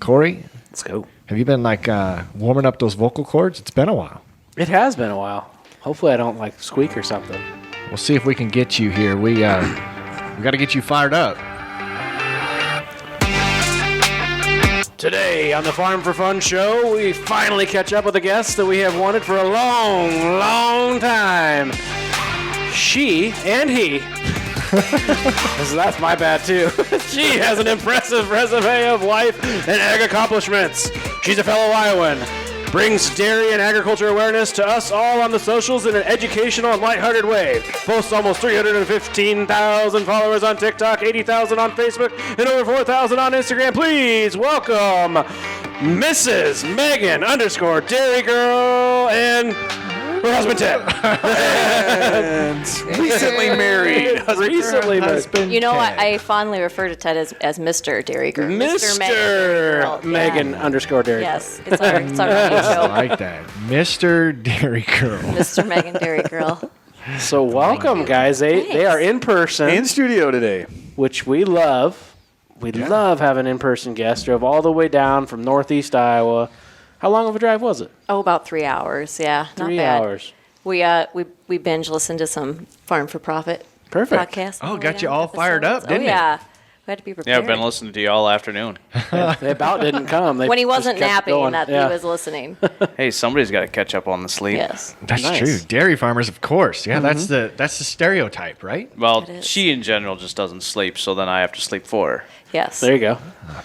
Corey, Let's go. have you been warming up those vocal cords? It's been a while. It has been a while. Hopefully I don't squeak or something. We'll see if we can get you here. We got to get you fired up. Today on the Farm for Fun show, we finally catch up with a guest that we have wanted for a long, long time. She and he. That's my bad too. She has an impressive resume of life and ag accomplishments. She's a fellow Iowan. Brings dairy and agriculture awareness to us all on the socials in an educational and lighthearted way. Posts almost 315,000 followers on TikTok, 80,000 on Facebook, and over 4,000 on Instagram. Please welcome Mrs. Megan _Dairygirl and her husband Ted. And recently married. Recently married. You know, I fondly refer to Ted as Mr. Dairygirl. Mr. Megan _Dairygirl. Yes, it's our radio I show. like that. Mr. Dairygirl. Mr. Megan Dairygirl. So welcome, guys. They are in person. In studio today. Which we love. We love having in-person guests. Drove all the way down from Northeast Iowa. How long of a drive was it? Oh, about 3 hours. Yeah, not 3 bad. hours. We binge listened to some Farm for Profit podcasts. Oh, got you all fired up, didn't it? Yeah. We had to be prepared. Yeah, I've been listening to you all afternoon. They about didn't come. They when he just wasn't kept napping, going. that Yeah. he was listening. Hey, somebody's got to catch up on the sleep. Yes. That's Nice. true. Dairy farmers, of course. Yeah, that's the stereotype, right? Well, It is. she in general just doesn't sleep, so then I have to sleep for her. Yes. There you go.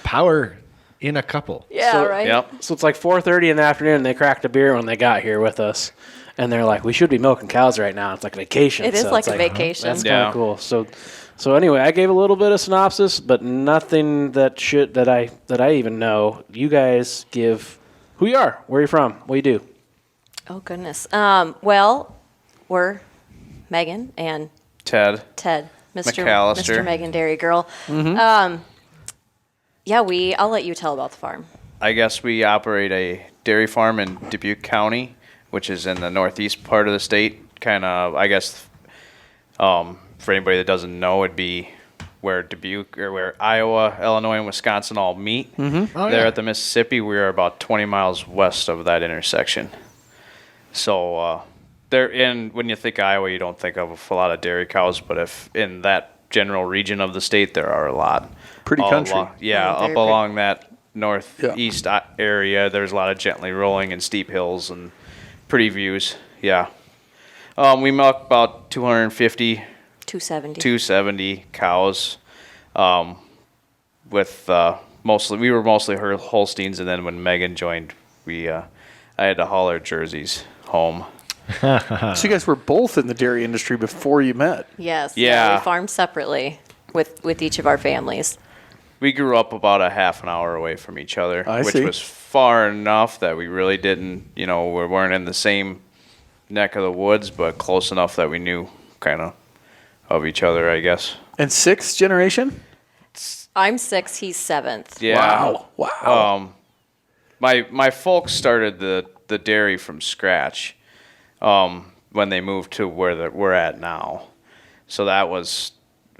Power in a couple. Yeah, So- right? Yep. So it's like 4:30 in the afternoon, and they cracked a beer when they got here with us. And they're like, we should be milking cows right now. It's like a vacation. It is So like it's a vacation. That's kind Yeah. of cool. So anyway, I gave a little bit of synopsis, but nothing that I even know. You guys give who you are, where you're from, what you do. Oh, goodness. Well, we're Megan and Ted. Ted. Mr. McAllister. Mr. Megan Dairygirl. Yeah, I'll let you tell about the farm. I guess we operate a dairy farm in Dubuque County, which is in the northeast part of the state. Kind of, I guess, for anybody that doesn't know, it'd be where Dubuque or where Iowa, Illinois, and Wisconsin all meet. Oh, There yeah. at the Mississippi, we are about 20 miles west of that intersection. So when you think Iowa, you don't think of a lot of dairy cows, but if in that general region of the state, there are a lot. Pretty All country. along- yeah, Very up pretty. along that northeast area, there's a lot of gently rolling and steep hills and pretty views. Yeah. We milk about 250, 270. 270 cows. With we were mostly her Holsteins, and then when Megan joined, I had to haul her jerseys home. So you guys were both in the dairy industry before you met. Yes. Yeah. We farmed separately with each of our families. We grew up about a half an hour away from each other, I which see. was far enough that we really didn't, we weren't in the same neck of the woods, but close enough that we knew kind of each other, I guess. And sixth generation? I'm 6, he's 7th. Yeah. Wow. My folks started the dairy from scratch when they moved to where we're at now. So that was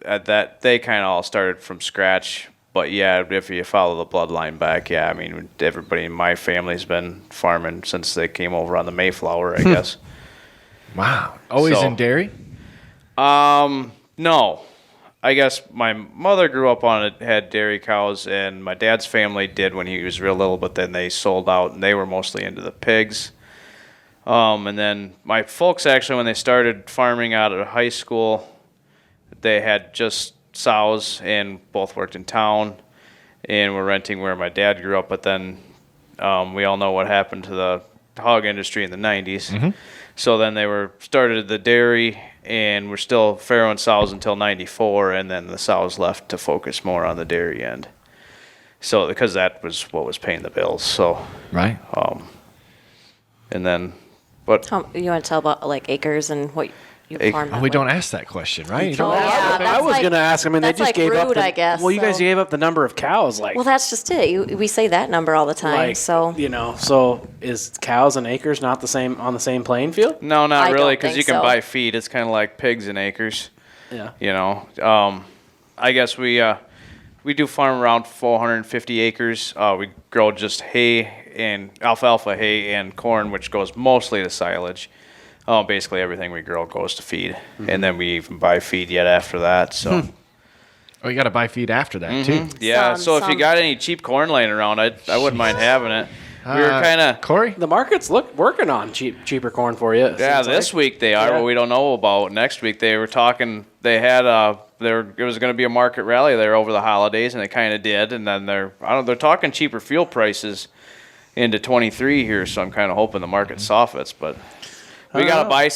that they kind of all started from scratch. But yeah, if you follow the bloodline back, yeah, I mean everybody in my family's been farming since they came over on the Mayflower, I guess. Wow. Always So- in dairy? No. I guess my mother grew up had dairy cows, and my dad's family did when he was real little, but then they sold out, and they were mostly into the pigs. And then my folks, actually, when they started farming out of high school, they had just sows, and both worked in town, and were renting where my dad grew up, but then we all know what happened to the hog industry in the 90s. So then they started the dairy, and we're still farrowing sows until 94, and then the sows left to focus more on the dairy end. So because that was what was paying the bills. So Right. and then, but You want to tell about acres and what you farm? Oh, we don't ask that question, right? You Oh, don't yeah, ask that's I was going to ask. I mean, they that's just like gave up. rude, I guess, Well, you guys so- gave up the number of cows. Well, that's just it. We say that number all the time. So So is cows and acres not on the same playing field? no, not I really, don't because think you can so. buy feed. It's kind of like pigs and acres. Yeah. I guess we we do farm around 450 acres. We grow just hay and alfalfa hay and corn, which goes mostly to silage. Basically everything we grow goes to feed, and then we even buy feed yet after that. So. Oh, you got to buy feed after that too. Yeah. So if you got any cheap corn laying around, I wouldn't mind having it. We were kind of Corey. The market's working on cheaper corn for you. Yeah, this week they are, but we don't know about next week. They were talking. They had it was going to be a market rally there over the holidays, and it kind of did. And then they're talking cheaper fuel prices into 23 here, so I'm kind of hoping the market softens. But we gotta buy.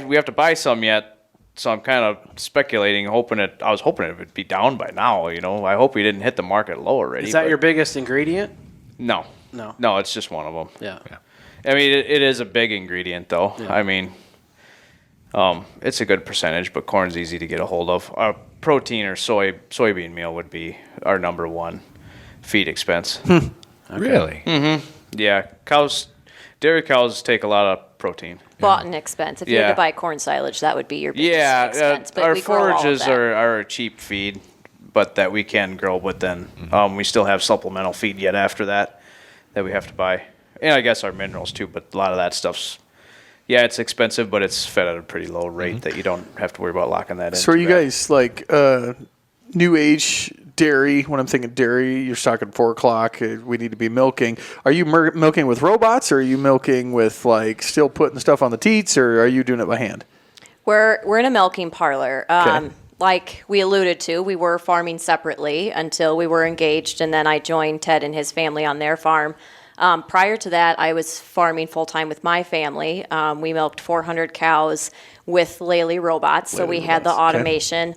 We have to buy some yet. So I'm kind of speculating, I was hoping it would be down by now. I hope we didn't hit the market low already. Is that your biggest ingredient? No, it's just one of them. Yeah. I mean, it is a big ingredient, though. Yeah. I mean, it's a good percentage, but corn's easy to get a hold of. Protein or soybean meal would be our number one feed expense. Okay. Really? Mm-hmm. Yeah, dairy cows take a lot of protein. Bought and expense. If you had to buy corn silage, that would be your biggest expense. But our forages are a cheap feed, but that we can grow. But then we still have supplemental feed yet after that we have to buy. And I guess our minerals too, but a lot of that stuff's, it's expensive, but it's fed at a pretty low rate that you don't have to worry about locking that in. So are you guys like new age dairy? When I'm thinking dairy, you're talking 4 o'clock. We need to be milking. Are you milking with robots, or are you milking with like still putting stuff on the teats, or are you doing it by hand? We're in a milking parlor. Okay. Like we alluded to, we were farming separately until we were engaged, and then I joined Ted and his family on their farm. Prior to that, I was farming full-time with my family. We milked 400 cows with Lely robots, so we had the automation,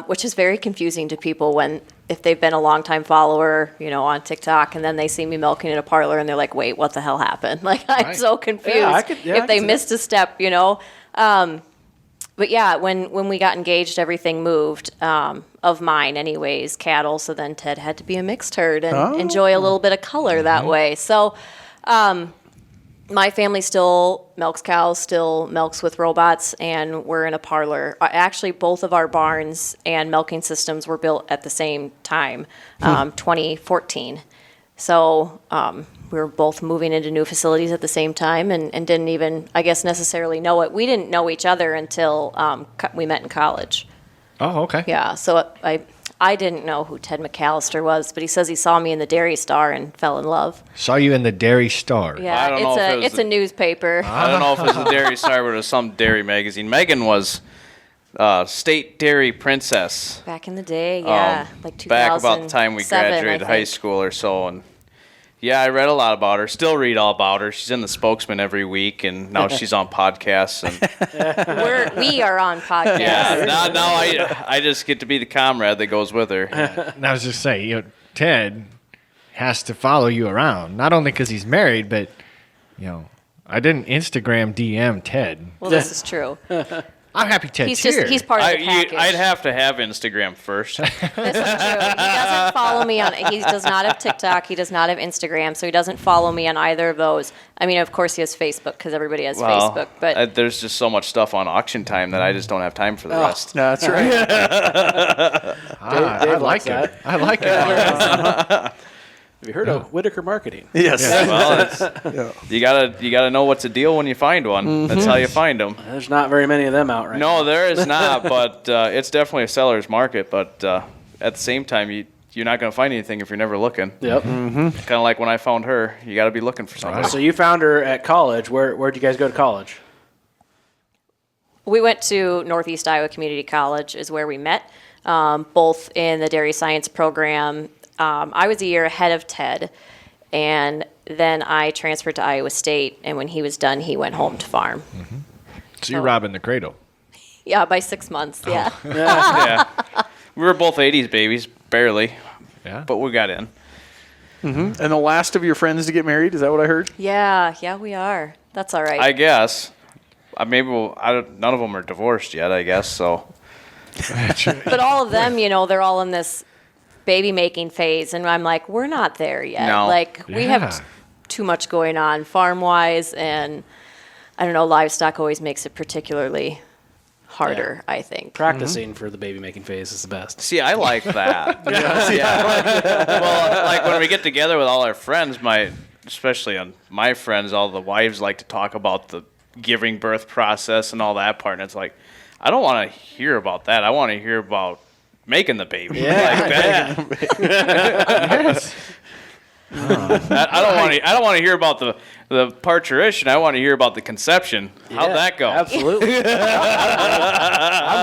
which is very confusing to people if they've been a long-time follower, on TikTok, and then they see me milking in a parlor, and they're like, wait, what the hell happened? Like, I'm so confused if they missed a step, But yeah, when we got engaged, everything moved, of mine anyways, cattle. So then Ted had to be a mixed herd and enjoy a little bit of color that way. So my family still milks cows, still milks with robots, and we're in a parlor. Actually, both of our barns and milking systems were built at the same time, 2014. So we were both moving into new facilities at the same time and didn't even, I guess, necessarily know it. We didn't know each other until we met in college. Oh, okay. Yeah, so I didn't know who Ted McAllister was, but he says he saw me in the Dairy Star and fell in love. Saw you in the Dairy Star. Yeah, it's a newspaper. I don't know if it was the Dairy Star, but it was some dairy magazine. Megan was state dairy princess. Back in the day, like 2007. Back about the time we graduated high school or so, and I read a lot about her. Still read all about her. She's in the Spokesman every week, and now she's on podcasts. And we are on podcasts. Yeah, now I just get to be the comrade that goes with her. And I was just saying, Ted has to follow you around, not only because he's married, but I didn't Instagram DM Ted. Well, this is true. I'm happy Ted's here. He's part of the package. I'd have to have Instagram first. This is true. He doesn't follow me he does not have TikTok. He does not have Instagram, so he doesn't follow me on either of those. I mean, of course he has Facebook because everybody has Facebook. But there's just so much stuff on auction time that I just don't have time for the rest. No, that's right. I like it. I like it. Have you heard of Whitaker Marketing? Yes. Well, you gotta know what's a deal when you find one. That's how you find them. There's not very many of them out right now. No, there is not, but it's definitely a seller's market. But at the same time, you're not going to find anything if you're never looking. Yep. Kind of like when I found her. You got to be looking for something. So you found her at college. Where'd you guys go to college? we went to Northeast Iowa Community College is where we met, both in the dairy science program. I was a year ahead of Ted, and then I transferred to Iowa State, and when he was done, he went home to farm. Mm-hmm. So you're robbing the cradle. Yeah, by 6 months, yeah. Yeah. We were both 80s babies, barely, but we got in. Mm-hmm. And the last of your friends to get married, is that what I heard? Yeah, we are. That's all right. I guess. Maybe none of them are divorced yet, I guess, so. But all of them, they're all in this baby-making phase, and I'm like, we're not there yet. No. We have too much going on farm-wise, and I don't know, livestock always makes it particularly harder, I think. Practicing for the baby making phase is the best. See, I like that. Well, like when we get together with all our friends, especially on my friends, all the wives like to talk about the giving birth process and all that part, and it's like, I don't want to hear about that. I want to hear about making the baby. Yeah. Like that. I don't want to hear about the parturition. I want to hear about the conception. How'd that go? Absolutely. I'm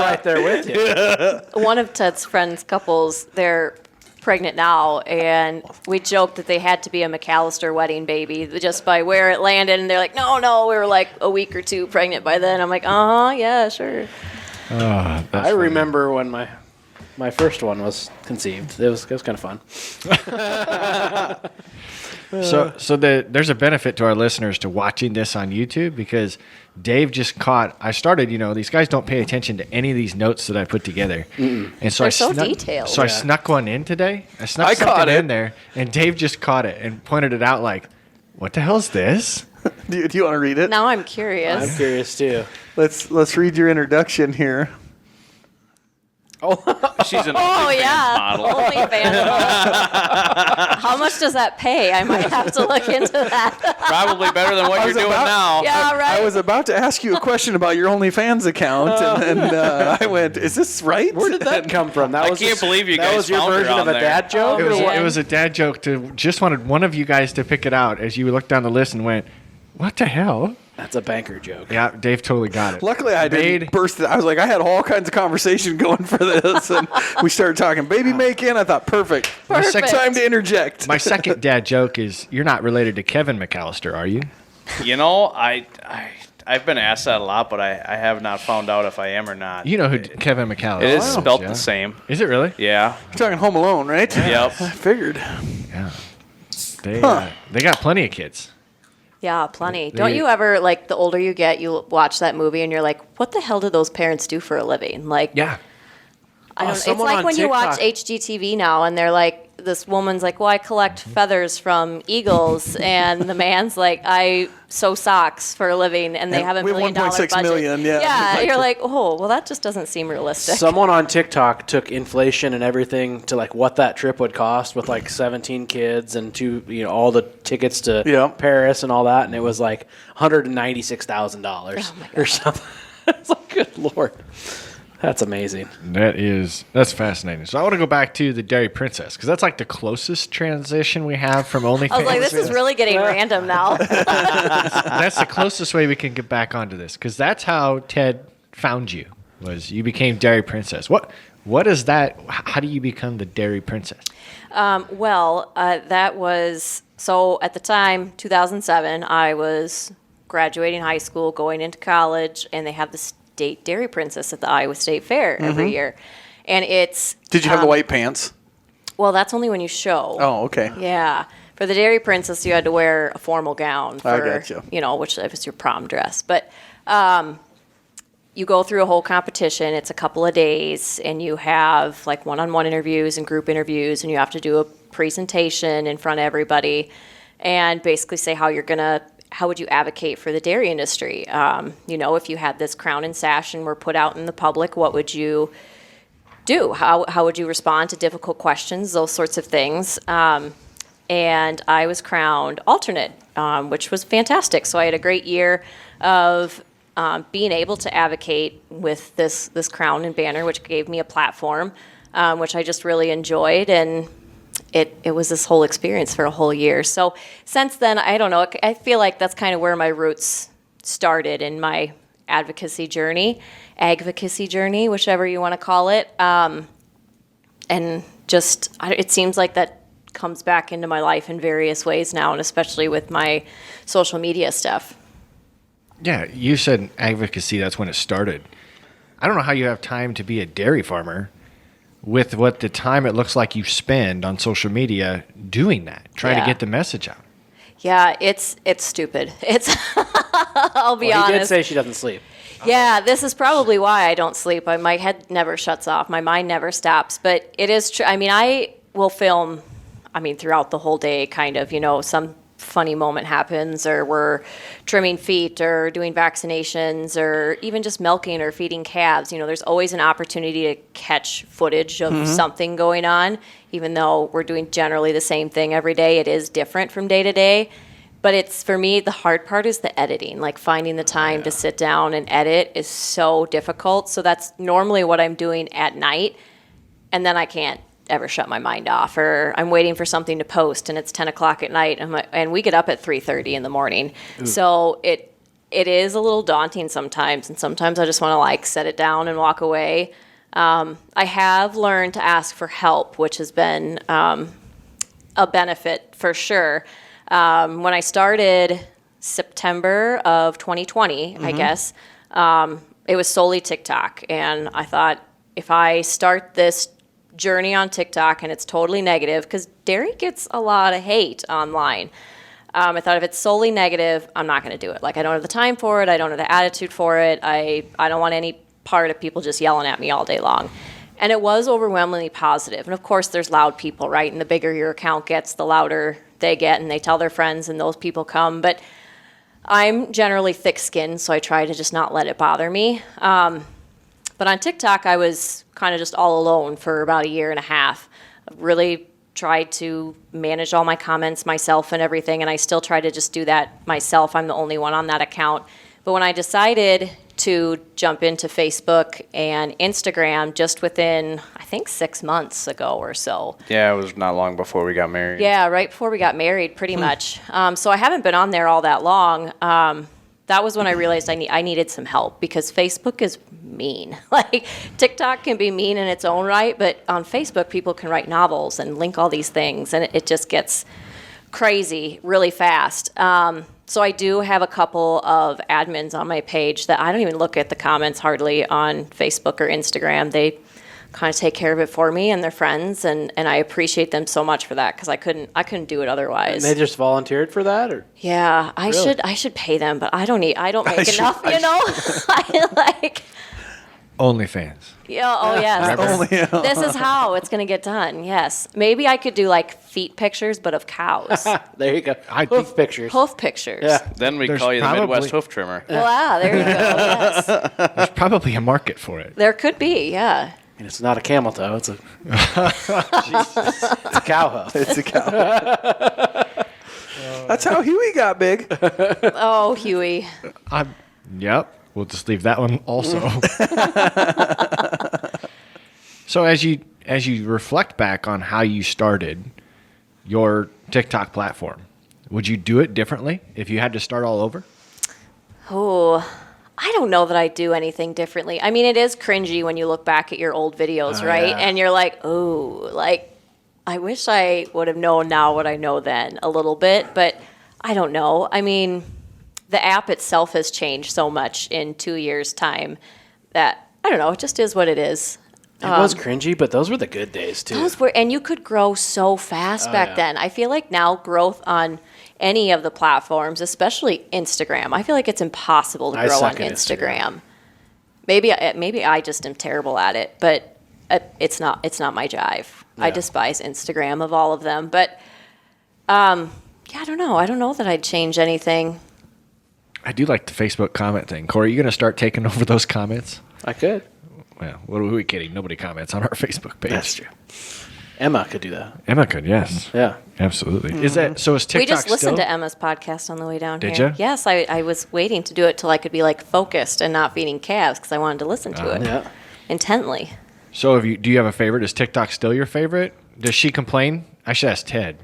right there with you. One of Ted's friends' couples, they're pregnant now, and we joked that they had to be a McAllister wedding baby just by where it landed, and they're like, no, we were like a week or two pregnant by then. I'm like, yeah, sure. I remember when my first one was conceived. It was kind of fun. So there's a benefit to our listeners to watching this on YouTube because Dave just caught. I started, these guys don't pay attention to any of these notes that I put together, and so They're so detailed. So I snuck one in today. I snuck something in there, and Dave just caught it and pointed it out like, "What the hell's this?" Do you want to read it? Now I'm curious. I'm curious too. Let's read your introduction here. She's an Oh, OnlyFans yeah. model. OnlyFans. How much does that pay? I might have to look into that. Probably better than what you're doing now. Yeah, right. I was about to ask you a question about your OnlyFans account, and I went, "Is this right?" Where did that come from? That I was can't believe you that guys was your found her version on of a there. dad joke? It was a dad joke. Just wanted one of you guys to pick it out as you looked down the list and went, "What the hell?" That's a banker joke. Yeah, Dave totally got it. Luckily, I didn't burst it. I was like, I had all kinds of conversation going for this, and we started talking baby making. I thought, perfect. Perfect. Time to interject. My second dad joke is, you're not related to Kevin McAllister, are you? I've been asked that a lot, but I have not found out if I am or not. You know who Kevin McAllister It is is. spelt yeah. the same. Is it really? Yeah. You're talking Home Alone, right? Yep. I figured. Yeah. They got plenty of kids. Yeah, plenty. Don't you ever, like, the older you get, you watch that movie and you're like, what the hell do those parents do for a living? Like, Yeah. I don't know. It's someone like on when you watch TikTok- HGTV now and they're like, this woman's like, well, I collect feathers from eagles. And the man's like, I sew socks for a living. And they have $1 we have million budget. 1.6 million, yeah. Yeah, you're like, oh, well, that just doesn't seem realistic. Someone on TikTok took inflation and everything to like what that trip would cost with like 17 kids and all the tickets to Yeah. Paris and all that, and it was like $196,000 or something. It's like, good Lord, that's amazing. That's fascinating. So I want to go back to the Dairy Princess because that's like the closest transition we have from OnlyFans. I was like, this is really getting random now. That's the closest way we can get back onto this because that's how Ted found you. Was you became Dairy Princess? What is that? How do you become the Dairy Princess? That was, so at the time, 2007, I was graduating high school, going into college, and they have the State Dairy Princess at the Iowa State Fair every year. And it's... Did you have the white pants? Well, that's only when you show. Oh, okay. Yeah. For the Dairy Princess, you had to wear a formal gown for, I gotcha. which was your prom dress. But you go through a whole competition. It's a couple of days, and you have like one-on-one interviews and group interviews, and you have to do a presentation in front of everybody and basically say how would you advocate for the dairy industry? If you had this crown and sash and were put out in the public, what would you do? How would you respond to difficult questions? Those sorts of things. And I was crowned alternate, which was fantastic. So I had a great year of being able to advocate with this crown and banner, which gave me a platform, which I just really enjoyed. And it was this whole experience for a whole year. So since then, I don't know, I feel like that's kind of where my roots started in my advocacy journey, whichever you want to call it. And just, it seems like that comes back into my life in various ways now, and especially with my social media stuff. Yeah, you said advocacy, that's when it started. I don't know how you have time to be a dairy farmer with what the time it looks like you spend on social media doing that, trying to get the message out. Yeah, it's stupid. It's I'll be honest. He did say she doesn't sleep. Yeah, this is probably why I don't sleep. My head never shuts off. My mind never stops. But it is true. I mean, I will film, throughout the whole day, kind of, some funny moment happens, or we're trimming feet or doing vaccinations or even just milking or feeding calves. There's always an opportunity to catch footage of something going on. Even though we're doing generally the same thing every day, it is different from day to day. But for me, the hard part is the editing. Like finding the time to sit down and edit is so difficult. So that's normally what I'm doing at night. And then I can't ever shut my mind off, or I'm waiting for something to post and it's 10 o'clock at night and we get up at 3:30 in the morning. Ooh. So it is a little daunting sometimes. And sometimes I just want to like set it down and walk away. I have learned to ask for help, which has been a benefit for sure. When I started September of 2020, I guess, it was solely TikTok. And I thought, if I start this journey on TikTok and it's totally negative, because dairy gets a lot of hate online, I thought if it's solely negative, I'm not going to do it. Like, I don't have the time for it. I don't have the attitude for it. I don't want any part of people just yelling at me all day long. And it was overwhelmingly positive. And of course, there's loud people, right? And the bigger your account gets, the louder they get, and they tell their friends, and those people come. But I'm generally thick-skinned, so I try to just not let it bother me. But on TikTok, I was kind of just all alone for about a year and a half. Really tried to manage all my comments myself and everything, and I still try to just do that myself. I'm the only one on that account. But when I decided to jump into Facebook and Instagram just within, I think, 6 months ago or so. Yeah, it was not long before we got married. Yeah, right before we got married, pretty much. So I haven't been on there all that long. That was when I realized I needed some help, because Facebook is mean. Like, TikTok can be mean in its own right, but on Facebook, people can write novels and link all these things, and it just gets crazy really fast. So I do have a couple of admins on my page that I don't even look at the comments hardly on Facebook or Instagram. They kind of take care of it for me and their friends, and I appreciate them so much for that, because I couldn't do it otherwise. And they just volunteered for that, or? Yeah, I should pay them, but I don't make enough, you know. I like OnlyFans. Yeah. Oh, yes. This is how it's going to get done. Yes. Maybe I could do like feet pictures, but of cows. There you go. Hoof pictures. Hoof pictures. Yeah. Then we There's call you the probably- Midwest Hoof Trimmer. Wow. There you go. Yes. There's probably a market for it. There could be. Yeah. And it's not a camel toe. It's a it's a cow hoof. It's a cow. That's how Huey got big. Oh, Huey. Yep. We'll just leave that one also. So as you reflect back on how you started your TikTok platform, would you do it differently if you had to start all over? Oh, I don't know that I do anything differently. I mean, it is cringy when you look back at your old videos, right? Yeah. And you're like, oh, like, I wish I would have known now what I know then a little bit, but I don't know. I mean, the app itself has changed so much in 2 years' time that, I don't know, it just is what it is. It was cringy, but those were the good days, too. And you could grow so fast back yeah. then. I feel like now growth on any of the platforms, especially Instagram, I feel like it's impossible to I grow on suck at Instagram. Maybe I just am terrible at it, but it's not my jive. I Yeah. despise Instagram of all of them. But yeah, I don't know. I don't know that I'd change anything. I do like the Facebook comment thing. Corey, you going to start taking over those comments? I could. Well, what are we kidding? Nobody comments on our Facebook page. That's true. Emma could do that. Emma could, yes. Yeah. Absolutely. Is that so? Is TikTok We just listened still? to Emma's podcast on the way down Did here. ya? Yes, I was waiting to do it till I could be like focused and not feeding calves, because I wanted to listen to it Yeah. intently. So, do you have a favorite? Is TikTok still your favorite? Does she complain? I should ask Ted.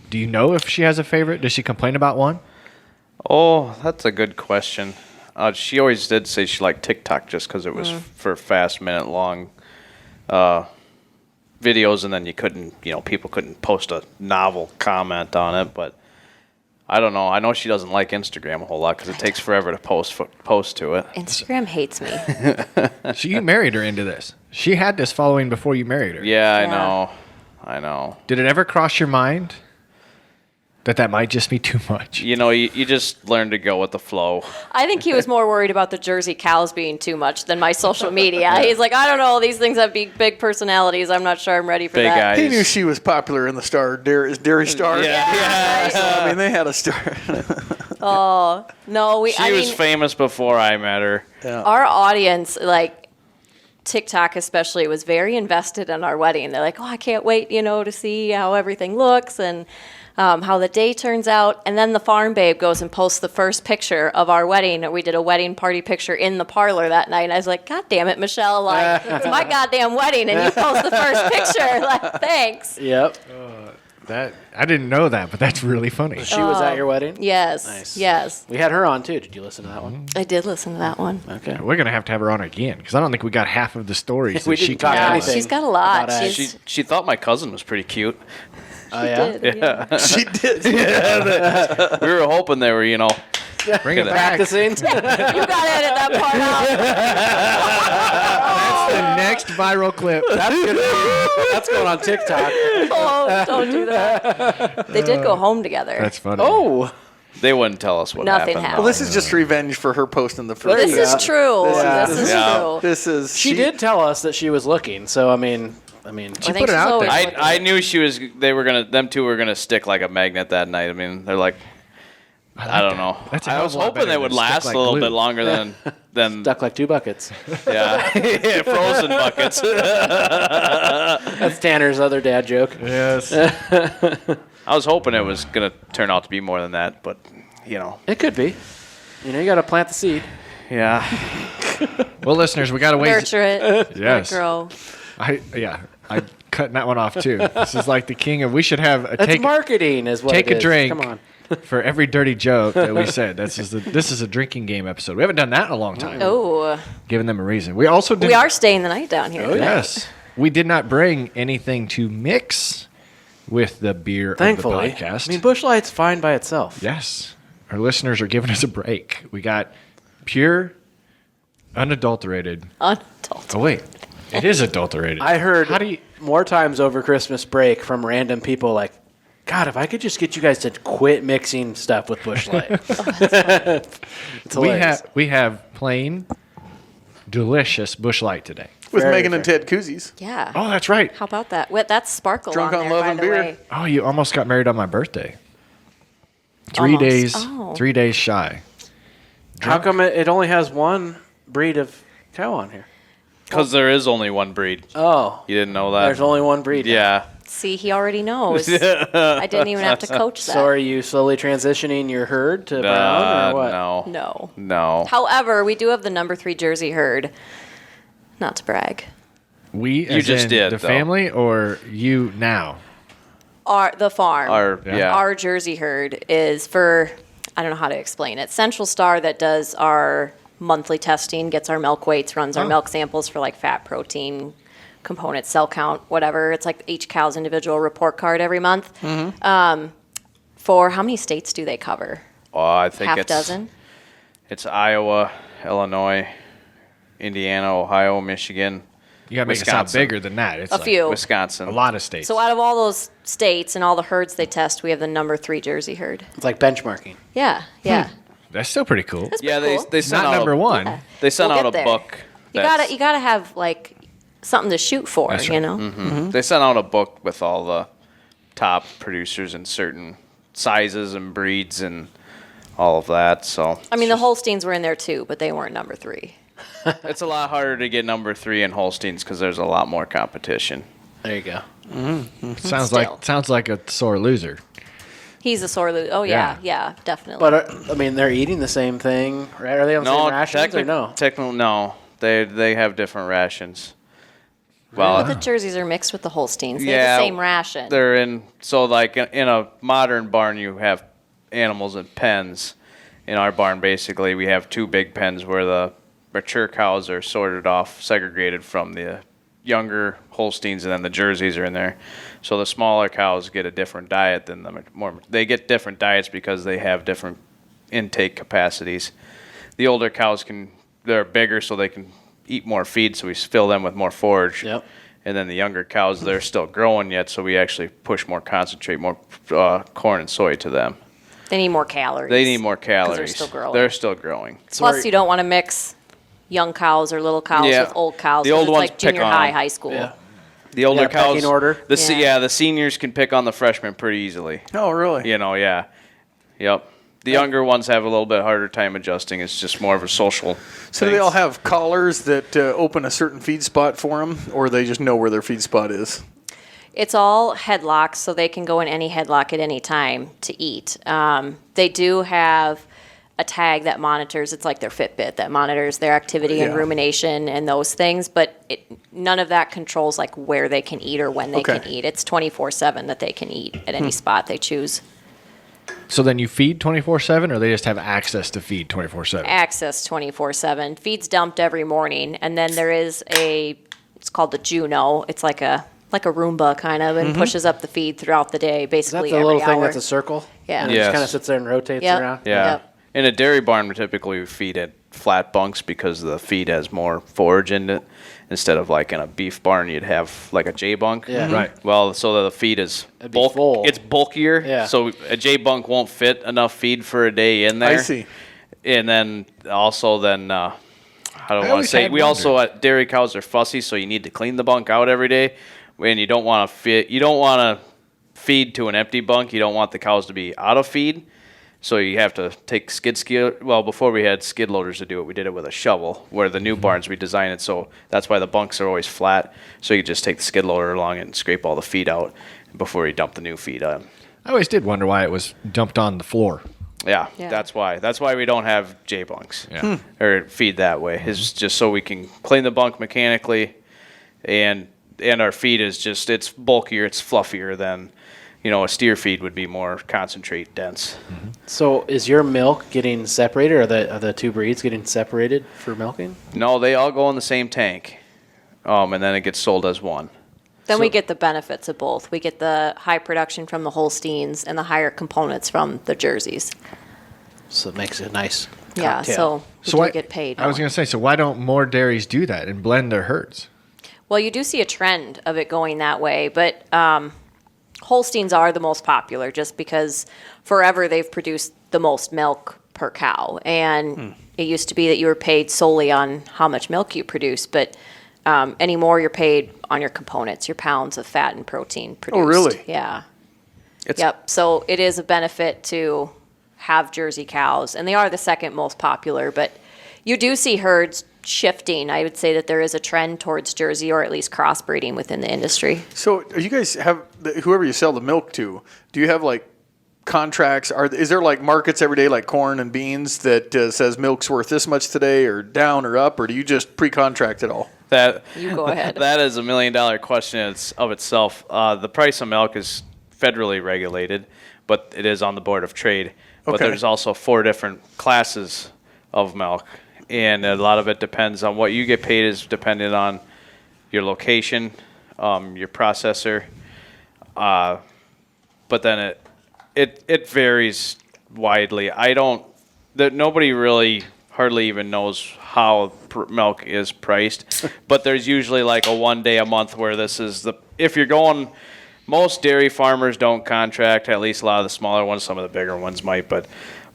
Do you know if she has a favorite? Does she complain about one? Oh, that's a good question. She always did say she liked TikTok just because it was for fast, minute-long videos, and then people couldn't post a novel comment on it. But I don't know. I know she doesn't like Instagram a whole lot because it takes forever to post to it. Instagram hates me. So you married her into this. She had this following before you married her. Yeah, Yeah. I know. Did it ever cross your mind? that might just be too much. You know, you just learn to go with the flow. I think he was more worried about the Jersey cows being too much than my social media. He's like, I don't know, these things have big personalities. I'm not sure I'm ready for Big that. eyes. He knew she was popular in the Star, Dairy Star. Yeah. So, I mean, they had a star. Oh, no, She was famous before I met her. our audience, like TikTok especially, was very invested in our wedding. They're like, oh, I can't wait, to see how everything looks and how the day turns out. And then the farm babe goes and posts the first picture of our wedding. We did a wedding party picture in the parlor that night. And I was like, God damn it, Michelle, like, it's my goddamn wedding, and you post the first picture. Like, thanks. Yep. That I didn't know that, but that's really funny. She was at your wedding? Yes. Nice. Yes. We had her on, too. Did you listen to that one? I did listen to that one. Okay. We're gonna have to have her on again because I don't think we got half of the stories We that she didn't can talk tell Yeah, us. anything. she's got a lot. about us. She thought my cousin was pretty cute. Oh, yeah? did, yeah. She did. We were hoping they were, Bring it back. Practicing? You got to edit that part out. That's the next viral clip. That's going on TikTok. Oh, don't do that. They did go home together. That's funny. Oh. They wouldn't tell us what Nothing happened. happened. Well, this is just revenge for her posting the first. This is true. Yeah. This is Yeah. true. This is. She did tell us that she was looking, so I mean, She I think put it she's out always there. looking. I knew them two were gonna stick like a magnet that night. I mean, they're like, I don't know. That's a I hell was of a lot hoping better they than would stick last like a little glue. bit longer than stuck like 2 buckets. yeah, frozen buckets. That's Tanner's other dad joke. Yes. I was hoping it was gonna turn out to be more than that, but It could be. You got to plant the seed. yeah. Well, listeners, we got to wait. Nurture it. Let Yes. it grow. I'm cutting that one off too. This is like the king of. We should have a That's marketing, is what take it a is. drink. Come on. for every dirty joke that we said. This is a drinking game episode. We haven't done that in a long time. Oh, Giving them a reason. We also did. we are staying the night down here. Yes. We did not bring anything to mix with the beer Thankfully. of the podcast. I mean, Busch Light's fine by itself. Yes. Our listeners are giving us a break. We got pure, unadulterated. Unadulterated. Oh, wait. It is adulterated. I heard How do you. more times over Christmas break from random people like, God, if I could just get you guys to quit mixing stuff with Busch Light. It's hilarious. We have plain, delicious Busch Light today. with Very Megan and fair. Ted koozies. Yeah. Oh, that's right. How about that? What? That's sparkle Drunk on on there, love by and the beer. way. Oh, you almost got married on my birthday. 3 Almost. days. Oh. 3 days shy. How come it only has one breed of cow on here? Because there is only one breed. Oh, You didn't know that? there's only one breed. Yeah. See, he already knows. I didn't even have to coach that. So are you slowly transitioning your herd to brown or what? No. No. No. However, we do have the number 3 Jersey herd. Not to brag. We, You as just in did, the though. family, or you now? The farm. Yeah. Our Jersey herd is for, I don't know how to explain it. Central Star that does our monthly testing, gets our milk weights, runs our milk samples for like fat, protein, components, cell count, whatever. It's like each cow's individual report card every month. For how many states do they cover? Oh, I think Half it's dozen? It's Iowa, Illinois, Indiana, Ohio, Michigan, You got to make it sound Wisconsin. bigger than that. It's A like few. Wisconsin. A lot of states. So out of all those states and all the herds they test, we have the number 3 Jersey herd. It's like benchmarking. Yeah, yeah. That's still pretty cool. That's Yeah, pretty they cool. they sent Not out number one. Yeah. They sent We'll out get a there. book. You gotta have like something to shoot for, That's you right. know. They sent out a book with all the top producers in certain sizes and breeds and all of that. So I mean, the Holsteins were in there too, but they weren't number 3. it's a lot harder to get number 3 in Holsteins because there's a lot more competition. There you go. Sounds Still. like a sore loser. He's a sore loser. Oh Yeah. yeah, definitely. But, I mean, they're eating the same thing, right? Are they on the same rations or no? Technically, no. They have different rations. But Well, the jerseys are mixed with the Holsteins. They yeah, have the same ration. They're in so like in a modern barn, you have animals in pens. In our barn, basically, we have 2 big pens where the mature cows are sorted off, segregated from the younger Holsteins, and then the Jerseys are in there. So the smaller cows get a different diet than the more. They get different diets because they have different intake capacities. The older cows they're bigger, so they can eat more feed, so we fill them with more forage. Yep. And then the younger cows, they're still growing yet, so we actually push more concentrate, more corn and soy to them. They need more calories. They need more calories. They're still growing. They're still growing. Plus, you don't want to mix young cows or little cows Yeah. with old cows. The old 'cause ones it's like pick junior on high, 'em. high school. Yeah. The older cows, pecking order. the seniors can pick on the freshmen pretty easily. Oh, really? Yeah. Yep. The younger ones have a little bit harder time adjusting. It's just more of a social. So do they all have collars that open a certain feed spot for them, or they just know where their feed spot is? It's all headlocks, so they can go in any headlock at any time to eat. They do have a tag that monitors, it's like their Fitbit, that monitors their activity and Yeah. rumination and those things, but none of that controls like where they can eat or when they Okay. can eat. It's 24/7 that they can eat at any spot they choose. So then you feed 24/7, or they just have access to feed 24/7? Access 24/7. Feed's dumped every morning, and then there is it's called the Juno. It's like a Roomba kind of, and pushes up the feed throughout the day, Is that basically the every little hour. thing that's a circle? Yeah. And it Yes. just kind of sits there and rotates Yep. around? Yeah. Yep. In a dairy barn, we typically feed at flat bunks because the feed has more forage in it. Instead of like in a beef barn, you'd have like a J bunk. Yeah. Mhm. Right. Well, so the feed is It'd be full. It's bulkier. Yeah. So a J bunk won't fit enough feed for a day in there. I see. And then also how do I want to always say? had We also wondered. dairy cows are fussy, so you need to clean the bunk out every day. And you don't want to feed to an empty bunk. You don't want the cows to be out of feed. So you have to take well, before we had skid loaders to do it, we did it with a shovel, where the new barns we designed it so that's why the bunks are always flat. So you just take the skid loader along and scrape all the feed out before you dump the new feed on. I always did wonder why it was dumped on the floor. Yeah, Yeah. that's why. That's why we don't have J bunks Yeah. or feed that way. It's just so we can clean the bunk mechanically, and our feed is just it's bulkier, it's fluffier than a steer feed would be more concentrate dense. So is your milk getting separated, or are the two breeds getting separated for milking? No, they all go in the same tank, and then it gets sold as one. Then we get the benefits of both. We get the high production from the Holsteins and the higher components from the Jerseys. So it makes it a nice Yeah, cocktail. so we why, do get paid. I was going to say, so why don't more dairies do that and blend their herds? Well, you do see a trend of it going that way, but Holsteins are the most popular just because forever they've produced the most milk per cow. And it used to be that you were paid solely on how much milk you produce, but anymore you're paid on your components, your pounds of fat and protein produced. Oh, really? Yeah. It's, Yep. So it is a benefit to have Jersey cows, and they are the second most popular, but you do see herds shifting. I would say that there is a trend towards Jersey, or at least crossbreeding within the industry. So you guys have whoever you sell the milk to, do you have like contracts? Is there like markets every day, like corn and beans, that says milk's worth this much today, or down or up, or do you just pre-contract it all? You go ahead. That is $1 million question of itself. The price of milk is federally regulated, but it is on the Board of Trade. But Okay. there's also 4 different classes of milk, and a lot of it depends on what you get paid is dependent on your location, your processor, but then it varies widely. Nobody really hardly even knows how milk is priced, but there's usually like a one day a month where if you're going, most dairy farmers don't contract, at least a lot of the smaller ones, some of the bigger ones might, but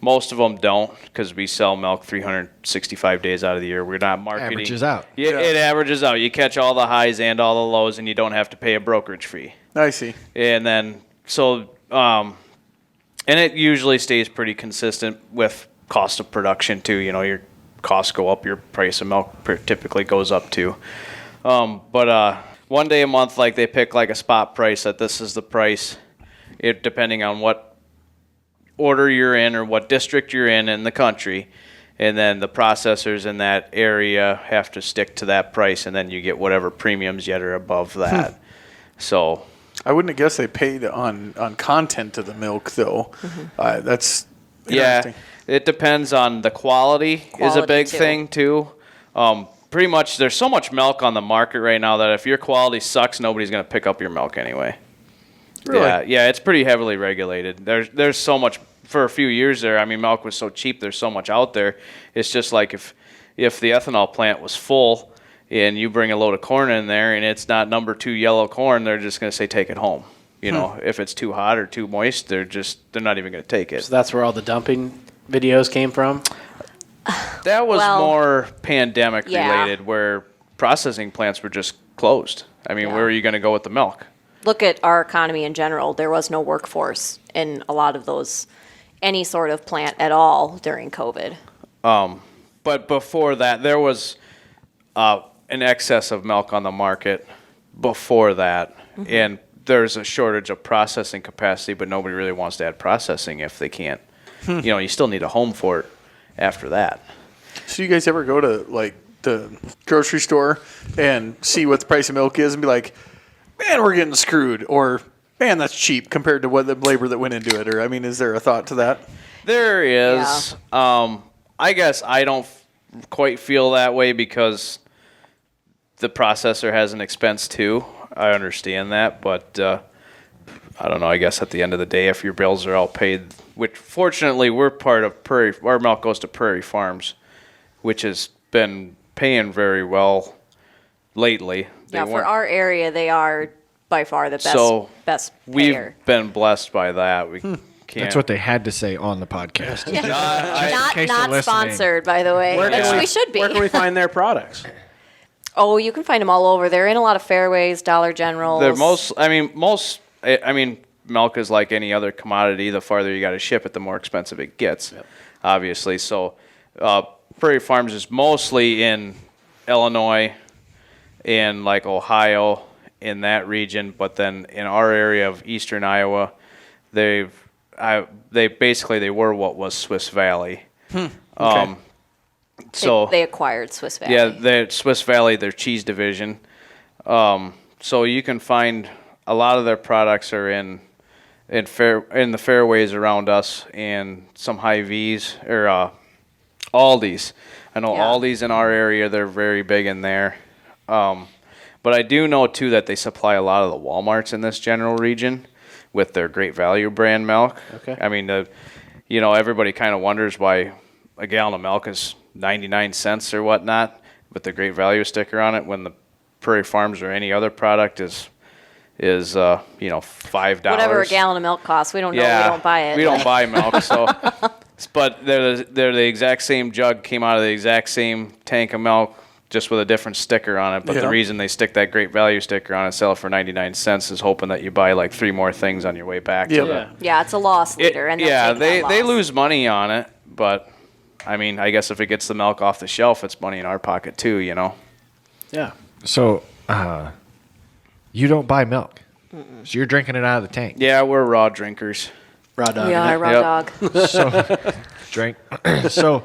most of them don't, because we sell milk 365 days out of the year. We're not marketing. Averages out. Yeah, it averages out. You catch all the highs and all the lows, and you don't have to pay a brokerage fee. I see. And then, and it usually stays pretty consistent with cost of production too. Your costs go up, your price of milk typically goes up too. But one day a month, like they pick like a spot price that this is the price, depending on what order you're in or what district you're in the country. And then the processors in that area have to stick to that price, and then you get whatever premiums yet are above that. So I wouldn't have guessed they paid on content of the milk, though. That's yeah, interesting. it depends on the quality is a Quality, big too. thing too. Pretty much, there's so much milk on the market right now that if your quality sucks, nobody's going to pick up your milk anyway. Really? Yeah, it's pretty heavily regulated. There's so much for a few years there. I mean, milk was so cheap. There's so much out there. It's just like if the ethanol plant was full and you bring a load of corn in there and it's not number 2 yellow corn, they're just going to say take it home. You know, if it's too hot or too moist, they're not even going to take it. So that's where all the dumping videos came from? That was Well, more pandemic yeah. related, where processing plants were just closed. I mean, Yeah. where are you going to go with the milk? Look at our economy in general. There was no workforce in a lot of those, any sort of plant at all during COVID. But before that, there was an excess of milk on the market before that, and there's a shortage of processing capacity, but nobody really wants to add processing if they can't. You know, you still need a home for it after that. So you guys ever go to like the grocery store and see what the price of milk is and be like, man, we're getting screwed, or man, that's cheap compared to what the labor that went into it? Or I mean, is there a thought to that? There is. I guess I don't quite feel that way because the processor has an expense too. I understand that, but I don't know. I guess at the end of the day, if your bills are all paid, which fortunately we're part of Prairie, our milk goes to Prairie Farms, which has been paying very well lately. They Yeah, for weren't- our area, they are by far the best So, best we've payer. been blessed by that. We can't. That's what they had to say on the podcast. Not case you're listening. sponsored, by the way. Where Which can we should be. Where can we find their products? Oh, you can find them all over. They're in a lot of Fairways, Dollar Generals. They're I mean, milk is like any other commodity. The farther you got to ship it, the more expensive it gets, obviously. So, Prairie Farms is mostly in Illinois and like Ohio in that region, but then in our area of eastern Iowa, they were what was Swiss Valley. So They acquired Swiss Valley. yeah, the Swiss Valley, their cheese division. So you can find a lot of their products are in the fairways around us, and some Hy-Vees or Aldi's. I know Yeah. Aldi's in our area; they're very big in there. But I do know too that they supply a lot of the Walmarts in this general region with their Great Value brand milk. Okay. I mean, everybody kind of wonders why a gallon of milk is 99 cents or whatnot with the Great Value sticker on it, when the Prairie Farms or any other product is $5. Whatever a gallon of milk costs, we don't know. We don't buy it. We don't buy milk, so. But they're the exact same jug, came out of the exact same tank of milk, just with a different sticker on it. But the Yeah. reason they stick that Great Value sticker on it, sell it for 99 cents, is hoping that you buy like 3 more things on your way back. Yep. To the, Yeah, it's a loss leader. And they'll take they that they loss. lose money on it, but I mean, I guess if it gets the milk off the shelf, it's money in our pocket too, you know. Yeah. So, you don't buy milk. So you're drinking it out of the tank. Yeah, we're raw drinkers. Raw dog. We are raw Yep. dog. So, drink. So,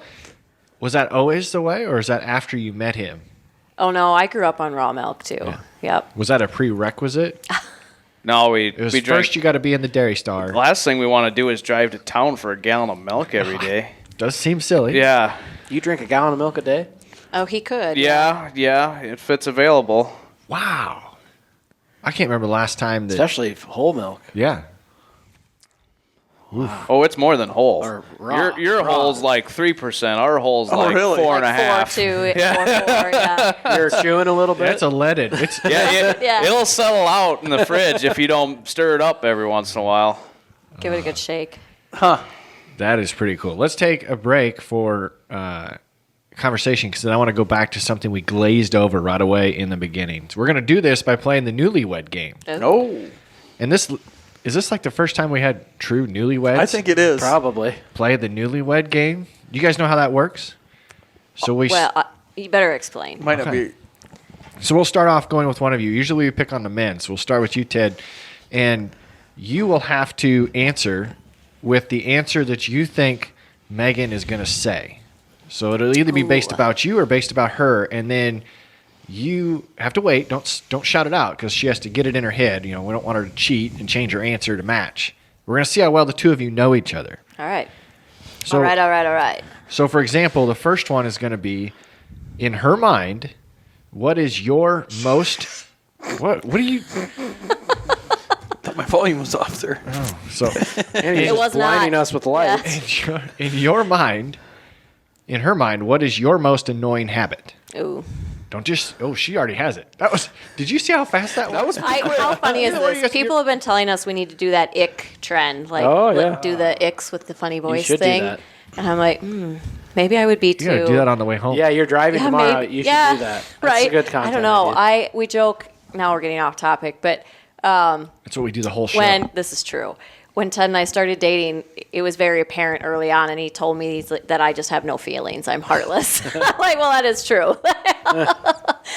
was that always the way, or is that after you met him? Oh no, I grew up on raw milk too. Yep. Was that a prerequisite? No, It was we drink. first you got to be in the Dairy Star. Last thing we want to do is drive to town for a gallon of milk every day. Does seem silly. Yeah, You drink a gallon of milk a day? Oh, he could. yeah, if it's available. Wow. I can't remember the last time that. Especially whole milk. Yeah. Oh, it's more than whole. Or raw. Your Raw. hole's like 3%. Our hole's like really? 4.5. 4 yeah. You're chewing a little bit? That's a leaded. It's Yeah. It'll settle out in the fridge if you don't stir it up every once in a while. Give it a good shake. That is pretty cool. Let's take a break for conversation because I want to go back to something we glazed over right away in the beginning. So we're going to do this by playing the Newlywed Game. Oh, And this is this like the first time we had true newlyweds? I think it is. Probably. Play the Newlywed Game. Do you guys know how that works? So Well, you better explain. Might not Okay. be. So we'll start off going with one of you. Usually we pick on the men. So we'll start with you, Ted. And you will have to answer with the answer that you think Megan is going to say. So it'll either be based about you or based about her. And then you have to wait. Don't shout it out because she has to get it in her head. You know, we don't want her to cheat and change her answer to match. We're going to see how well the two of you know each other. All right. So, All right. So, for example, the first one is going to be, in her mind, what is your most... What do you... Thought my volume was off there. So, And he's It was blinding not. us with lights. in your mind, in her mind, what is your most annoying habit? Ooh. Don't just. Oh, she already has it. That was. Did you see how fast that was? How funny is What do you this? guys People have been telling us we need to do that ick trend, like Oh, yeah. do the icks with the funny voice should do thing. that. And I'm like, maybe I would be You too. gotta do that on the way home. Yeah, you're driving tomorrow. maybe- You yeah, should do that. That's right? a good content. I don't know. idea. We joke. Now we're getting off topic, but That's what we do the whole show. when this is true. When Ted and I started dating, it was very apparent early on, and he told me that I just have no feelings. I'm heartless. I'm like, well, that is true.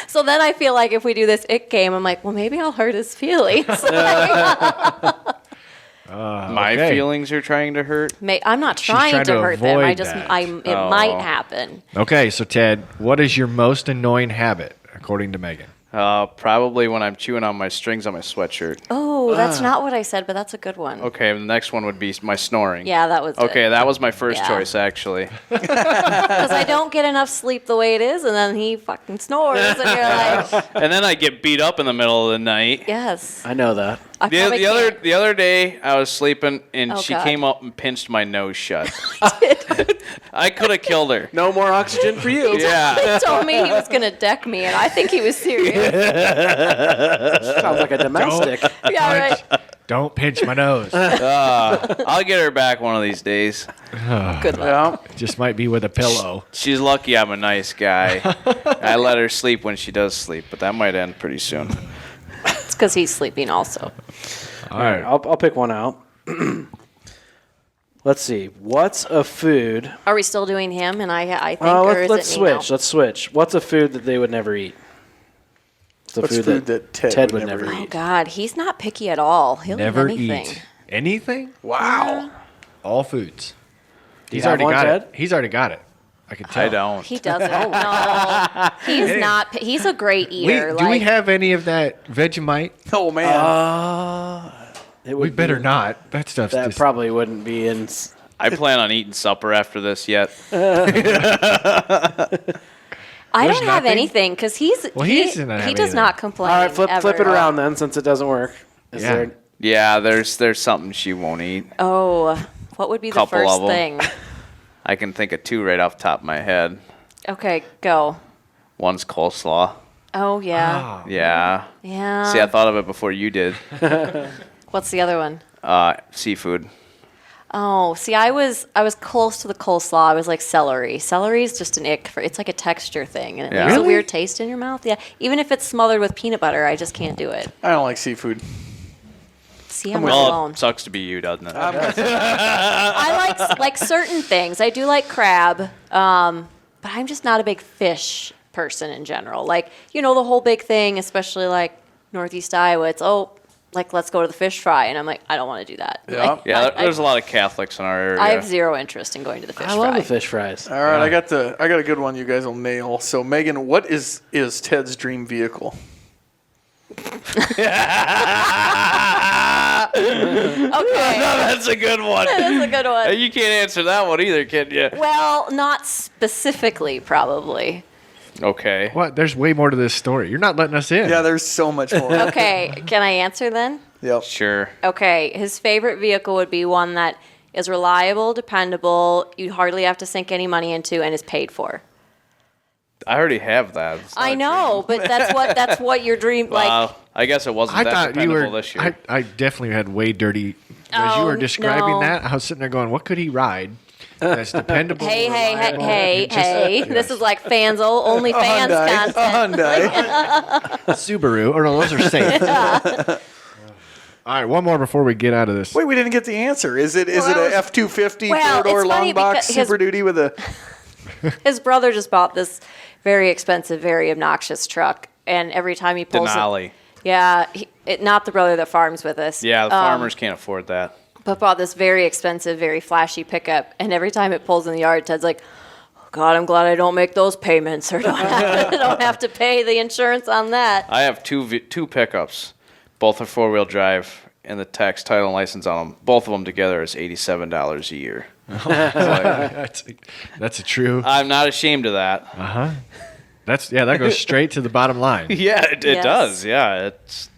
So then I feel like if we do this ick game, I'm like, well, maybe I'll hurt his feelings. My Okay. feelings you're trying to hurt. I'm not trying trying to to hurt them. avoid that. It might happen. Okay, so Ted, what is your most annoying habit, according to Megan? Probably when I'm chewing on my strings on my sweatshirt. Oh, that's not what I said, but that's a good one. Okay, the next one would be my snoring. Yeah, that was Okay, that was my first Yeah. choice, actually. because I don't get enough sleep the way it is, and then he fucking snores, and you're like, And then I get beat up in the middle of the night. yes. I know that. I probably can't. The other day, I was sleeping, and Oh, she God. came up and pinched my nose shut. I could have killed her. No more oxygen for you. Yeah. He told me he was gonna deck me, and I think he was serious. Sounds like a domestic. Yeah, right. Don't pinch my nose. I'll get her back one of these days. Good luck. Yeah. Just might be with a pillow. She's lucky I'm a nice guy. I let her sleep when she does sleep, but that might end pretty soon. It's because he's sleeping also. All right. I'll pick one out. Let's see. What's a food? Are we still doing him? And I think, or is Let's it me now? switch. Let's switch. What's a food that they would never eat? What's food that Ted would never Oh eat? God, he's not picky at all. He'll Never eat anything. eat anything. Wow. All foods. Do you He's have already one, got Ted? it. He's already got it. I can tell. I don't. He doesn't. No, he's not. He's a great eater. Do we like, have any of that Vegemite? Oh man. It We would better be- not. That stuff's That just, probably wouldn't be in. I plan on eating supper after this yet. I There's don't have nothing? anything because He doesn't have he does anything. not complain. All right, flip it ever. around then, since it doesn't work. Is Yeah. there? Yeah, there's something she won't eat. Oh, what would be the Couple first of 'em. thing? I can think of two right off the top of my head. Okay, go. One's coleslaw. Oh yeah, Ah, Yeah. yeah. See, I thought of it before you did. What's the other one? Seafood. Oh, see, I was close to the coleslaw. I was like celery. Celery is just an ick. It's like a texture thing, and it Yeah. leaves a Really? weird taste in your mouth. Yeah, even if it's smothered with peanut butter, I just can't do it. I don't like seafood. See, I'm Well, not alone. it sucks to be you, doesn't it? I like certain things. I do like crab, but I'm just not a big fish person in general. Like, you know, the whole big thing, especially like Northeast Iowa. It's like let's go to the fish fry, and I'm like, I don't want to do that. Yeah. Like, Yeah, I, there's a lot of Catholics in our area. I have zero interest in going to the fish I fry. love the fish fries. All right, I got a good one you guys will nail. So Megan, what is Ted's dream vehicle? Okay, That's a good one. that's a good one. You can't answer that one either, can you? Well, not specifically, probably. Okay. what? There's way more to this story. You're not letting us in. Yeah, there's so much more. Okay, can I answer then? Yep. Sure. Okay, his favorite vehicle would be one that is reliable, dependable, you hardly have to sink any money into, and is paid for. I already have that. It's not I a know, but that's what your dream dream. like. Wow. I guess it wasn't I that thought you dependable were. this year. I definitely had way dirty. As you Oh, were describing no. that, I was sitting there going, "What could he ride that's dependable?" Hey, reliable, hey! and just- This is like only fans content. Hyundai. Subaru. Or no, those are safe. All right, one more before we get out of this. Wait, we didn't get the answer. Is it Well, a F-250 well, four-door it's funny long box because his- Super Duty with a? His brother just bought this very expensive, very obnoxious truck, and every time he pulls Denali. it, yeah, not the brother that farms with us. Yeah, the farmers can't afford that. But bought this very expensive, very flashy pickup, and every time it pulls in the yard, Ted's like, "Oh God, I'm glad I don't make those payments, or don't have to pay the insurance on that." I have two pickups. Both are four-wheel drive, and the tax, title, and license on them. Both of them together is $87 a year. That's a true. I'm not ashamed of that. That goes straight to the bottom line. Yeah, it Yes. does.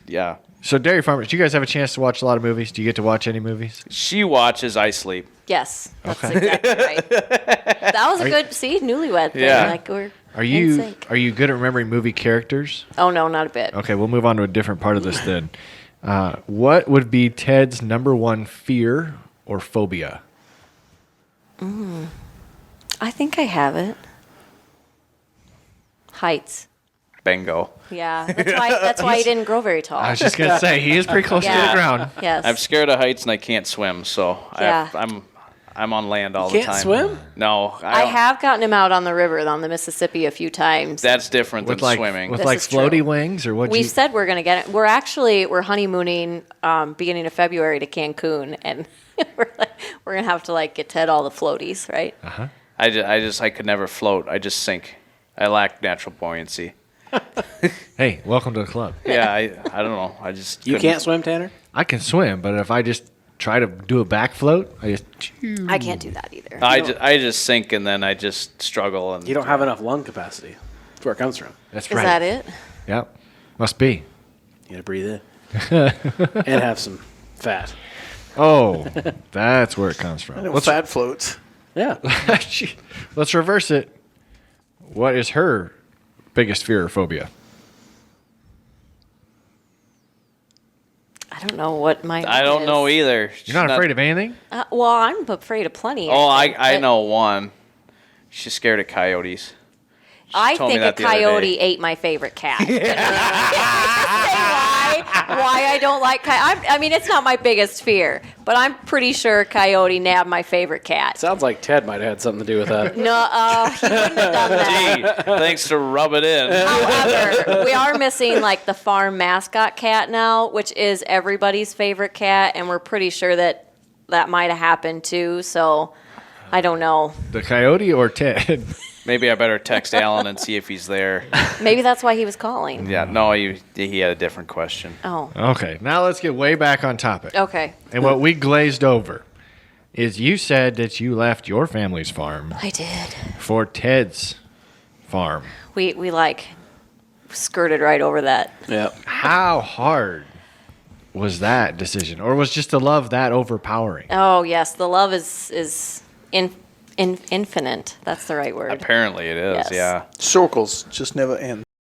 Yeah. So, Dairy Farmers, do you guys have a chance to watch a lot of movies? Do you get to watch any movies? She watches, I sleep. Yes, that's exactly right. That was a good, newlywed thing. Yeah. Like we're Are In you sync. good at remembering movie characters? Oh no, not a bit. Okay, we'll move on to a different part of this then. What would be Ted's number one fear or phobia? I think I have it. Heights. Bingo. Yeah, that's why he didn't grow very tall. I was just gonna say he is pretty close to Yeah. the ground. Yes. I'm scared of heights and I can't swim, so Yeah. I'm on land all You the time. can't swim? No, I don't- have gotten him out on the river, on the Mississippi, a few times. That's different With than like swimming. with This like is true. floaty wings or what? We said we're gonna get it. We're honeymooning beginning of February to Cancun, and we're gonna have to like get Ted all the floaties, right? I could never float. I just sink. I lack natural buoyancy. Hey, welcome to the club. Yeah, I don't know. I just You couldn't- can't swim, Tanner? I can swim, but if I just try to do a back float, I just I can't do that either. I just sink and then I just struggle and You don't have enough lung capacity. That's where it comes from. that's Is right. that it? Yep, must be. You gotta breathe in. And have some fat. Oh, that's where it comes from. I know fat floats. Yeah. Let's reverse it. What is her biggest fear or phobia? I don't know what my. I don't know either. You're not afraid of anything? Well, I'm afraid of plenty. Oh, think, I but know one. She's scared of coyotes. I told me think a that the other coyote day. ate my favorite cat. Why I don't like coyote? I mean, it's not my biggest fear, but I'm pretty sure coyote nabbed my favorite cat. Sounds like Ted might have had something to do with that. No, he wouldn't have done that. Gee, thanks to rub it in. However, we are missing like the farm mascot cat now, which is everybody's favorite cat, and we're pretty sure that might have happened too. So I don't know. The coyote or Ted? Maybe I better text Alan and see if he's there. Maybe that's why he was calling. Yeah, no, he had a different question. Oh, Okay, now let's get way back on topic. okay. And what we glazed over is you said that you left your family's farm I did. for Ted's farm. We like skirted right over that. Yeah. How hard was that decision, or was just the love that overpowering? Oh yes, the love is infinite. That's the right word. Apparently it is, Yes. yeah. Circles just never end.